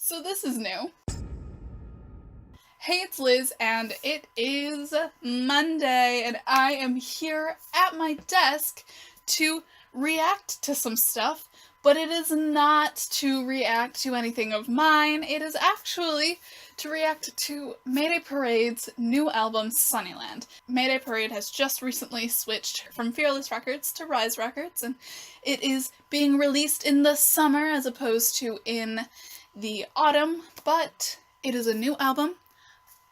So this is new. Hey, it's Liz, and it is Monday, and I am here at my desk to react to some stuff, but it is not to react to anything of mine. It is actually to react to Mayday Parade's new album, Sunnyland. Mayday Parade has just recently switched from Fearless Records to Rise Records, and it is being released in the summer as opposed to in the autumn, but it is a new album.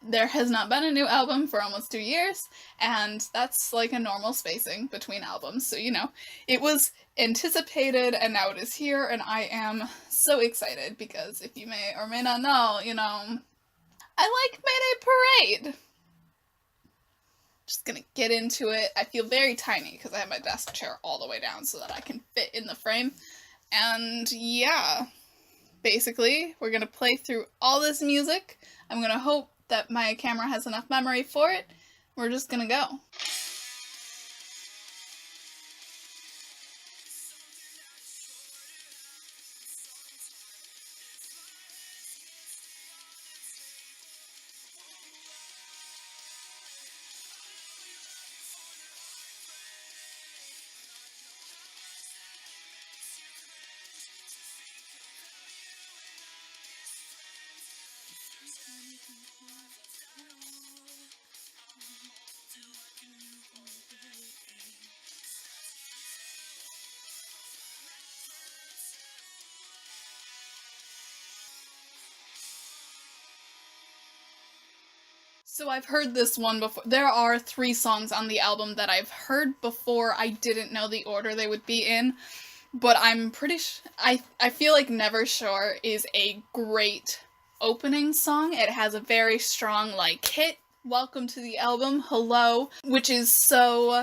There has not been a new album for almost 2 years, and that's like a normal spacing between albums, so it was anticipated and now it is here, and I am so excited because if you may or may not know, I like Mayday Parade. Just gonna get into it. I feel very tiny because I have my desk chair all the way down so that I can fit in the frame, and yeah. Basically, we're gonna play through all this music. I'm gonna hope that my camera has enough memory for it. We're just gonna go. So I've heard this one before. There are 3 songs on the album that I've heard before. I didn't know the order they would be in, but I'm pretty I feel like Never Sure is a great opening song. It has a very strong hit, welcome to the album, hello, which is so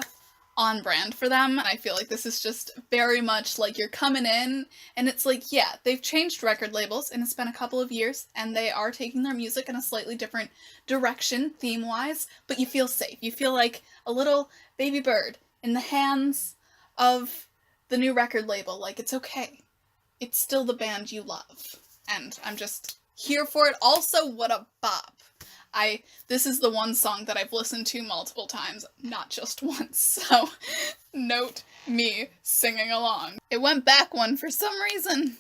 on brand for them. And I feel like this is just very much like you're coming in and it's like, yeah, they've changed record labels and it's been a couple of years and they are taking their music in a slightly different direction theme-wise, but you feel safe. You feel like a little baby bird in the hands of the new record label. Like, it's okay. It's still the band you love. And I'm just here for it. Also, what a bop. This is the one song that I've listened to multiple times, not just once, so note me singing along. It went back one for some reason.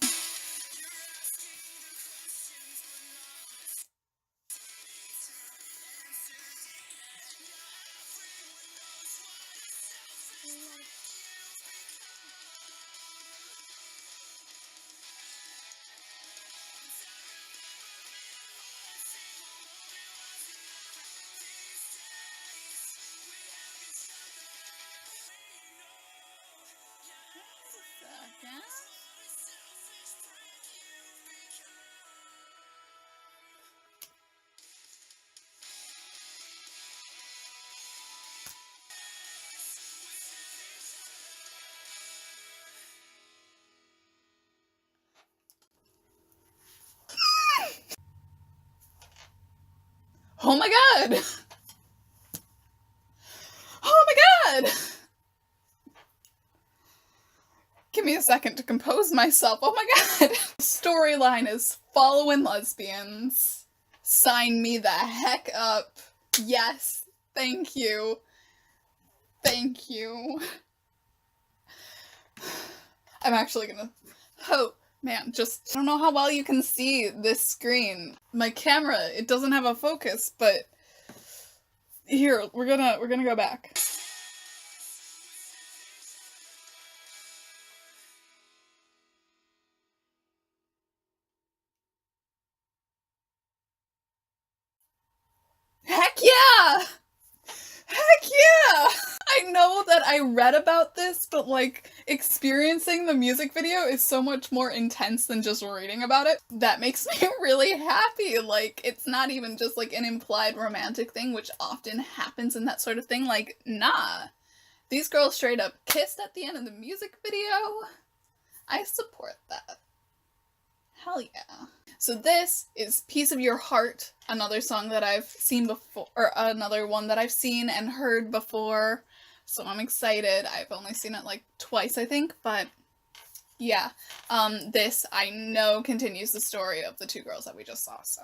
Oh my god! Oh my god! Give me a second to compose myself. Oh my god! The storyline is following lesbians. Sign me the heck up. Yes. Thank you. Thank you. I'm actually gonna... Oh, man, just... I don't know how well you can see this screen. My camera, it doesn't have a focus, but... Here, we're gonna go back. Heck yeah! Heck yeah! I know that I read about this, but experiencing the music video is so much more intense than just reading about it. That makes me really happy. It's not even just an implied romantic thing, which often happens in that sort of thing. Nah. These girls straight up kissed at the end of the music video. I support that. Hell yeah. So this is Piece of Your Heart, another song that I've seen before, or another one that I've seen and heard before, so I'm excited. I've only seen it twice, I think, but Yeah. This I know continues the story of the two girls that we just saw, so.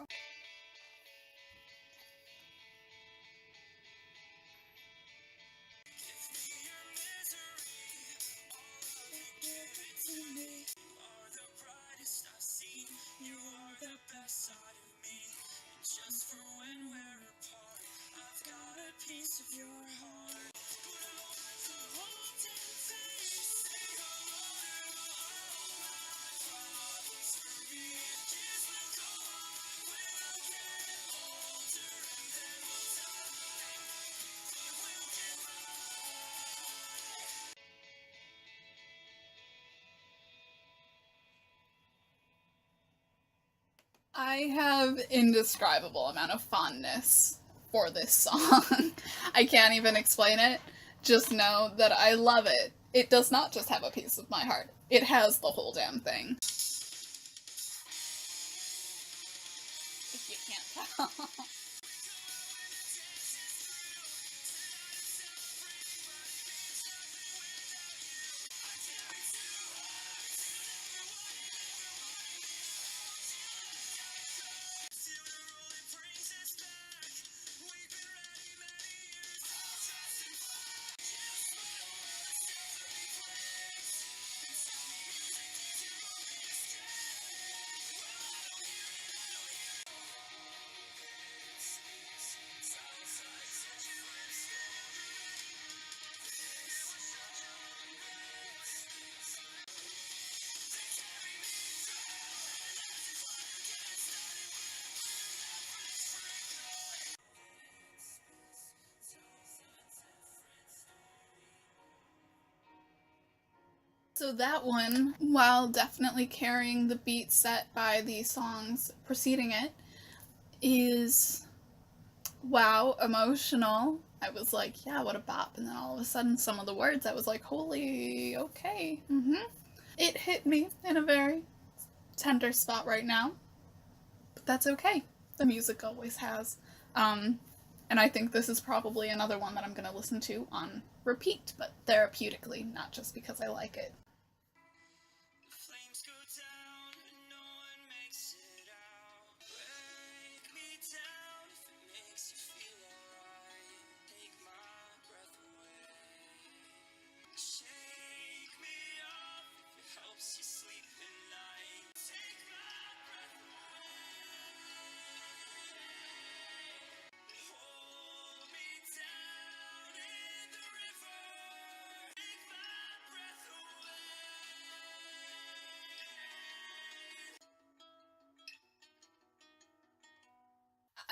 I have indescribable amount of fondness for this song. I can't even explain it. Just know that I love it. It does not just have a piece of my heart. It has the whole damn thing. If you can't tell. So that one, while definitely carrying the beat set by the songs preceding it, is, wow, emotional. I was like, yeah, what a bop. And then all of a sudden, some of the words, I was like, holy, okay. It hit me in a very tender spot right now. But that's okay. The music always has. And I think this is probably another one that I'm going to listen to on repeat, but therapeutically, not just because I like it.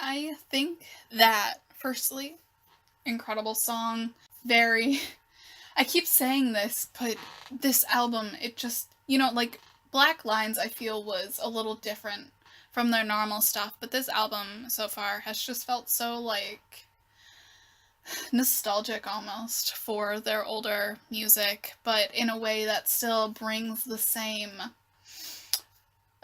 I think that, firstly, incredible song. Very. I keep saying this, but this album, it just, like Black Lines, I feel was a little different from their normal stuff, but this album so far has just felt so, like, nostalgic almost for their older music, but in a way that still brings the same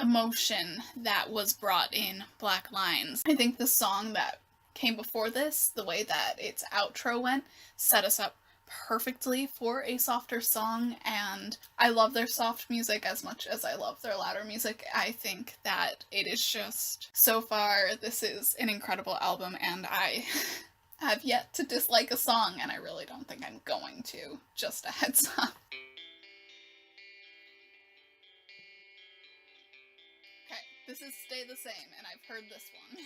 emotion that was brought in Black Lines. I think the song that came before this, the way that its outro went, set us up perfectly for a softer song, and I love their soft music as much as I love their louder music. I think that it is just, so far, this is an incredible album, and I have yet to dislike a song, and I really don't think I'm going to. Just a heads up. Okay, this is Stay the Same, and I've heard this one.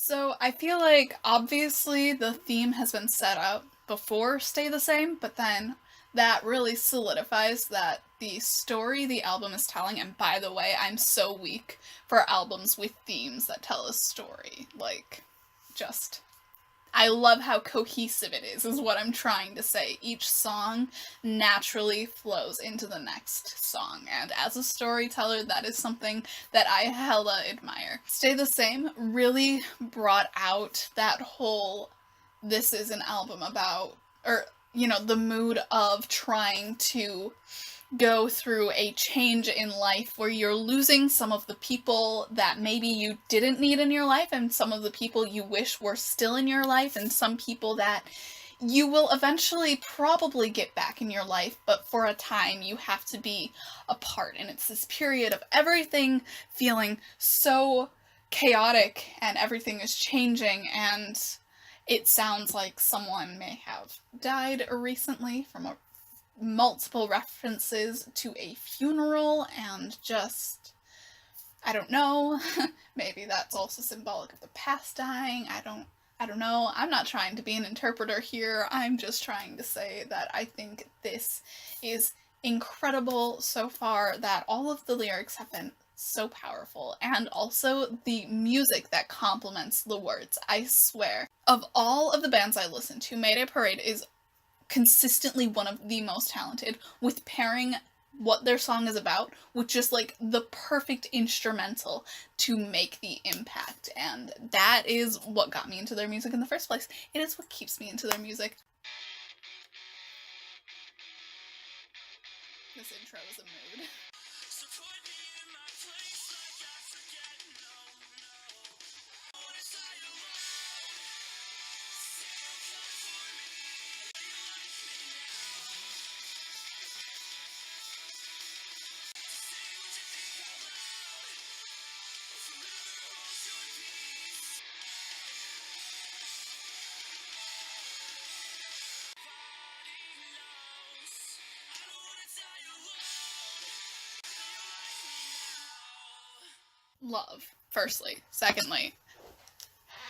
So I feel like obviously the theme has been set up before Stay the Same, but then that really solidifies that the story the album is telling, and by the way, I'm so weak for albums with themes that tell a story. Like, just I love how cohesive it is what I'm trying to say. Each song naturally flows into the next song, and as a storyteller, that is something that I hella admire. Stay the Same really brought out that whole this is an album about, or, the mood of trying to go through a change in life where you're losing some of the people that maybe you didn't need in your life, and some of the people you wish were still in your life, and some people that you will eventually probably get back in your life, but for a time you have to be apart. And it's this period of everything feeling so chaotic and everything is changing, and it sounds like someone may have died recently from multiple references to a funeral, and just, I don't know, maybe that's also symbolic of the past dying. I don't know. I'm not trying to be an interpreter here. I'm just trying to say that I think this is incredible so far, that all of the lyrics have been so powerful, and also the music that complements the words. I swear, of all of the bands I listen to, Mayday Parade is consistently one of the most talented with pairing what their song is about with just like the perfect instrumental to make the impact, and that is what got me into their music in the first place. It is what keeps me into their music. This intro is a mood. Love, firstly. Secondly,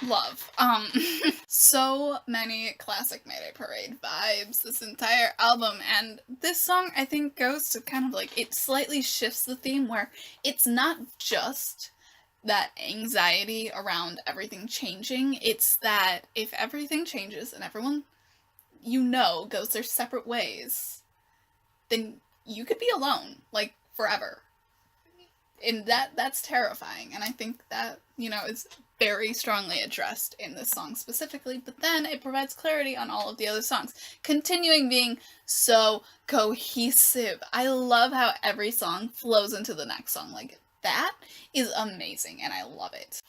love. So many classic Mayday Parade vibes this entire album, and this song I think goes to kind of like, it slightly shifts the theme where it's not just that anxiety around everything changing, it's that if everything changes and everyone goes their separate ways, then you could be alone, like, forever. And that's terrifying, and I think that, is very strongly addressed in this song specifically, but then it provides clarity on all of the other songs, continuing being so cohesive. I love how every song flows into the next song. Like, that is amazing, and I love it.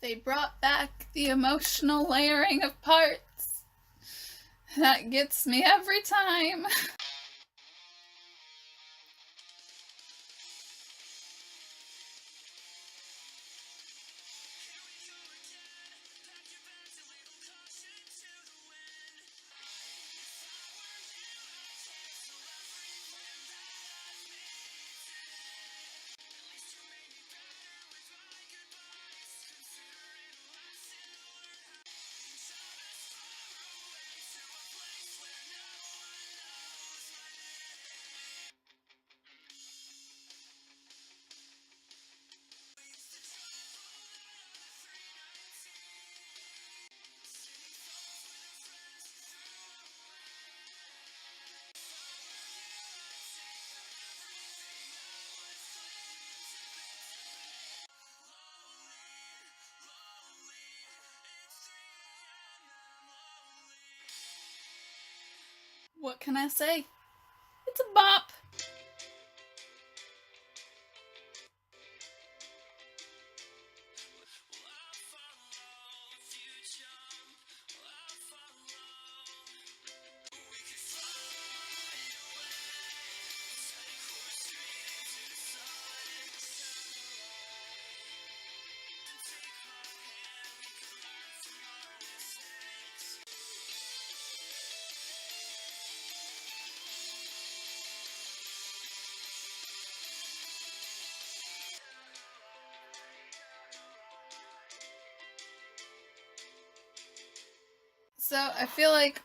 They brought back the emotional layering of parts. That gets me every time. What can I say? It's a bop. So I feel like,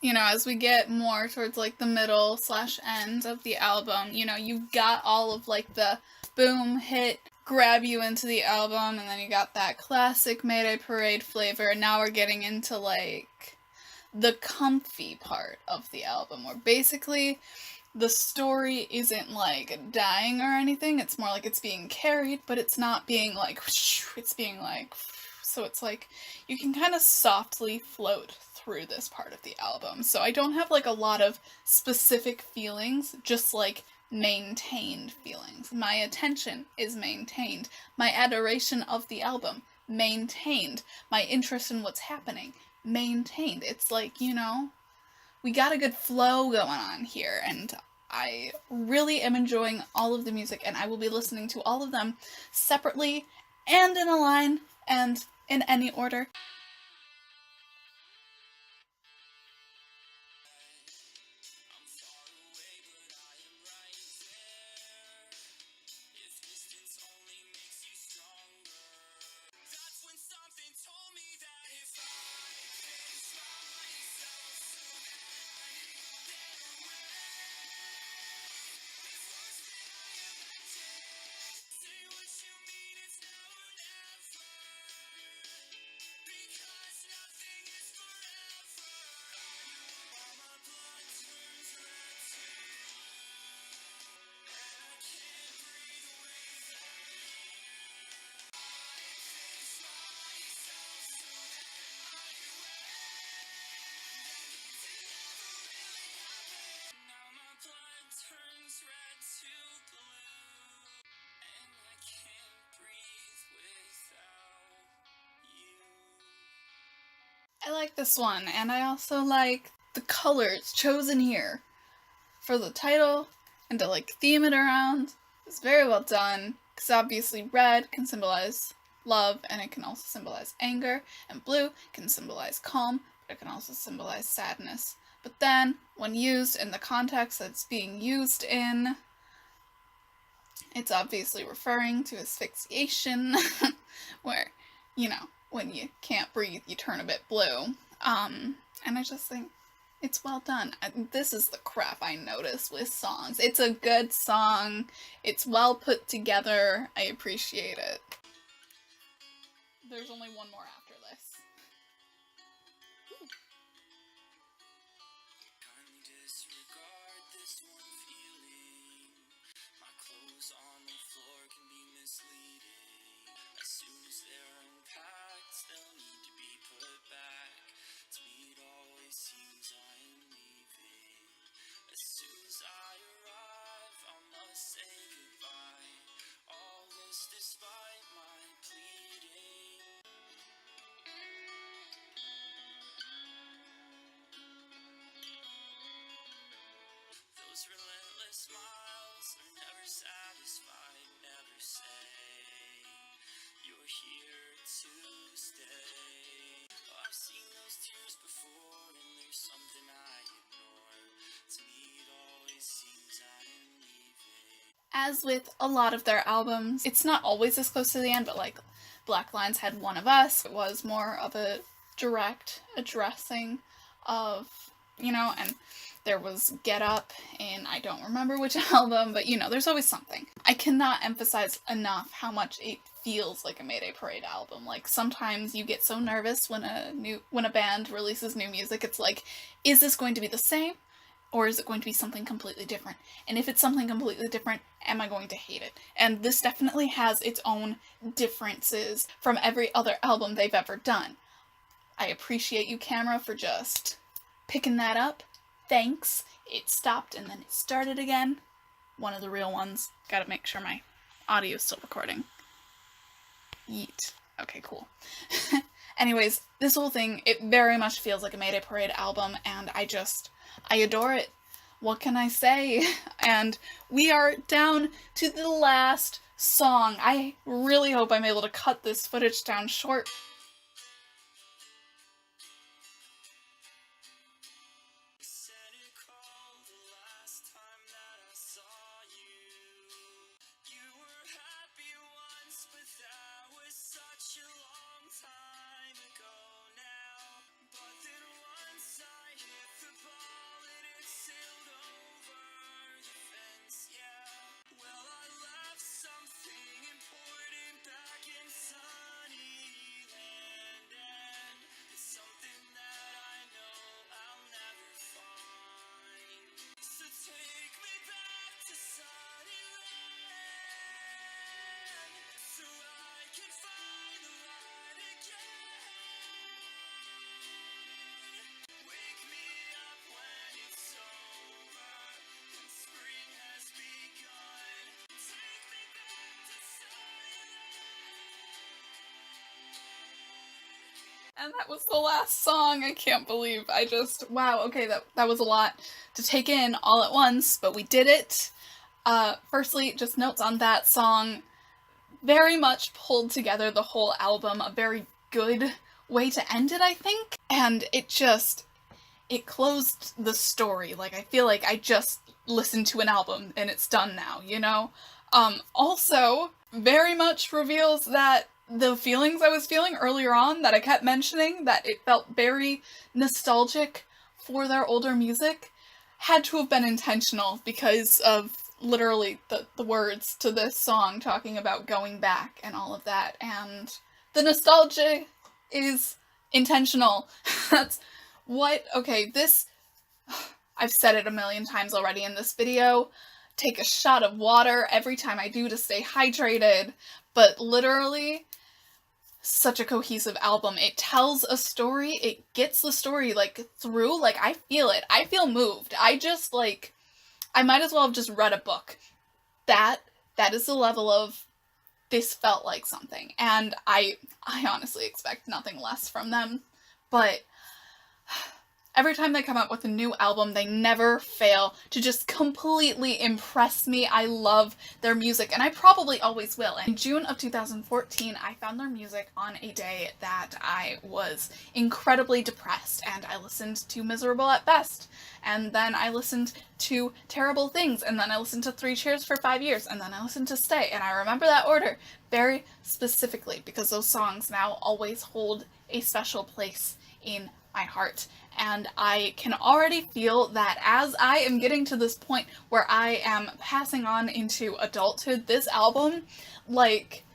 you know, as we get more towards like the middle slash end of the album, you know, you've got all of like the boom hit grab you into the album, and then you got that classic Mayday Parade flavor, and now we're getting into like the comfy part of the album, where basically the story isn't like dying or anything. It's more like it's being carried, but it's not being like, it's being like, so it's like you can kind of softly float through this part of the album. So I don't have like a lot of specific feelings, just like maintained feelings. My attention is maintained. My adoration of the album, maintained. My interest in what's happening, maintained. It's like, you know, we got a good flow going on here, and I really am enjoying all of the music, and I will be listening to all of them separately and in a line and in any order. I like this one, and I also like the colors chosen here for the title and to like theme it around. It's very well done, because obviously red can symbolize love, and it can also symbolize anger, and blue can symbolize calm, but it can also symbolize sadness. But then, when used in the context that it's being used in, it's obviously referring to asphyxiation, where, you know, when you can't breathe, you turn a bit blue. And I just think it's well done. This is the crap I notice with songs. It's a good song. It's well put together. I appreciate it. There's only one more after this. Ooh. As with a lot of their albums, it's not always this close to the end, but like Black Lines had One of Us. It was more of a direct addressing of, you know, and there was Get Up in I don't remember which album, but you know, there's always something. I cannot emphasize enough how much it feels like a Mayday Parade album. Like sometimes you get so nervous when a band releases new music. It's like, is this going to be the same? Or is it going to be something completely different? And if it's something completely different, am I going to hate it? And this definitely has its own differences from every other album they've ever done. I appreciate you, Camera, for just picking that up thanks, it stopped and then it started again. One of the real ones. Gotta make sure my audio is still recording. Yeet. Okay, cool. Anyways, this whole thing, it very much feels like a Mayday Parade album, and I adore it. What can I say? And we are down to the last song. I really hope I'm able to cut this footage down short. And that was the last song. I can't believe wow, okay, that was a lot to take in all at once, but we did it. Firstly, just notes on that song, very much pulled together the whole album, a very good way to end it, I think. And it closed the story. Like, I feel like I just listened to an album and it's done now, you know? Also, very much reveals that the feelings I was feeling earlier on that I kept mentioning, that it felt very nostalgic for their older music, had to have been intentional because of literally the words to this song talking about going back and all of that, and the nostalgia is intentional. That's what, okay, this, I've said it a million times already in this video, take a shot of water every time I do to stay hydrated, but literally, such a cohesive album. It tells a story, it gets the story, like, through, like, I feel it. I feel moved. I just, like, I might as well have just read a book. That is the level of, this felt like something, and I honestly expect nothing less from them, but every time they come out with a new album, they never fail to just completely impress me. I love their music, and I probably always will. In June of 2014, I found their music on a day that I was incredibly depressed, and I listened to Miserable at Best, and then I listened to Terrible Things, and then I listened to 3 Cheers for 5 Years, and then I listened to Stay, and I remember that order very specifically because those songs now always hold a special place in my heart. And I can already feel that as I am getting to this point where I am passing on into adulthood, this album, like,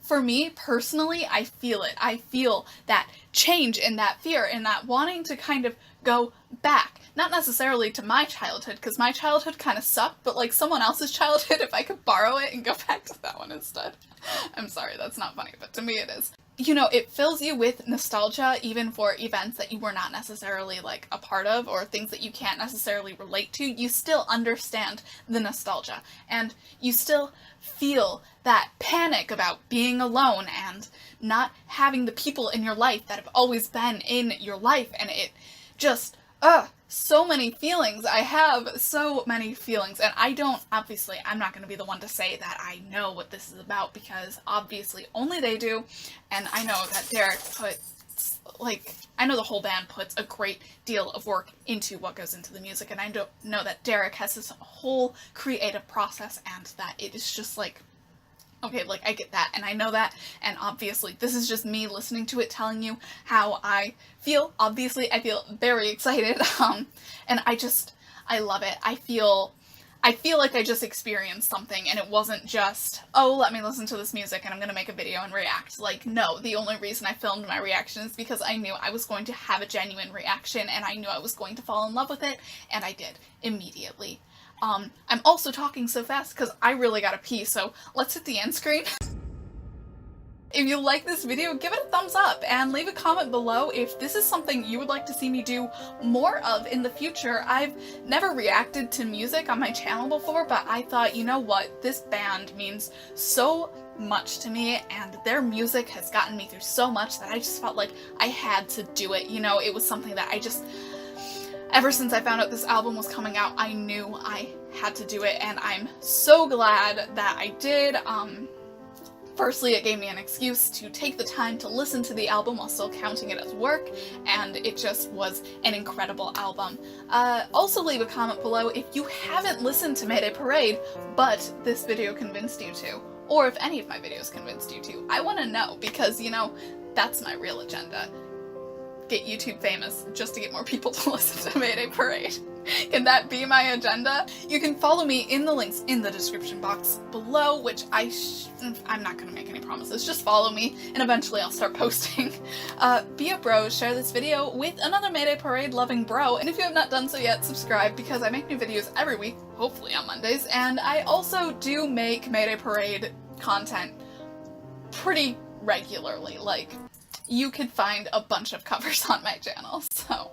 for me personally, I feel it. I feel that change and that fear and that wanting to kind of go back. Not necessarily to my childhood, because my childhood kind of sucked, but like someone else's childhood, if I could borrow it and go back to that one instead. I'm sorry, that's not funny, but to me it is. You know, it fills you with nostalgia even for events that you were not necessarily, like, a part of, or things that you can't necessarily relate to. You still understand the nostalgia, and you still feel that panic about being alone and not having the people in your life that have always been in your life, and it just, so many feelings. I have so many feelings, and obviously, I'm not going to be the one to say that I know what this is about, because obviously only they do, and I know that Derek I know the whole band puts a great deal of work into what goes into the music, and I know that Derek has this whole creative process, and that it is just like, okay, like, I get that, and I know that, and obviously, this is just me listening to it, telling you how I feel. Obviously, I feel very excited, and I love it. I feel like I just experienced something, and it wasn't just, oh, let me listen to this music, and I'm gonna make a video and react. Like, no, the only reason I filmed my reaction is because I knew I was going to have a genuine reaction, and I knew I was going to fall in love with it, and I did, immediately. I'm also talking so fast because I really gotta pee, so let's hit the end screen. If you like this video, give it a thumbs up and leave a comment below if this is something you would like to see me do more of in the future. I've never reacted to music on my channel before, but I thought, you know what, this band means so much to me and their music has gotten me through so much that I just felt like I had to do it. You know, it was something that ever since I found out this album was coming out, I knew I had to do it, and I'm so glad that I did. Firstly, it gave me an excuse to take the time to listen to the album while still counting it as work, and it just was an incredible album. Also leave a comment below if you haven't listened to Mayday Parade, but this video convinced you to, or if any of my videos convinced you to. I want to know, because, you know, that's my real agenda. Get YouTube famous just to get more people to listen to Mayday Parade. Can that be my agenda? You can follow me in the links in the description box below, which I'm not gonna make any promises. Just follow me and eventually I'll start posting. Be a bro, share this video with another Mayday Parade loving bro, and if you have not done so yet, subscribe, because I make new videos every week, hopefully on Mondays, and I also do make Mayday Parade content pretty regularly. Like, you could find a bunch of covers on my channel, so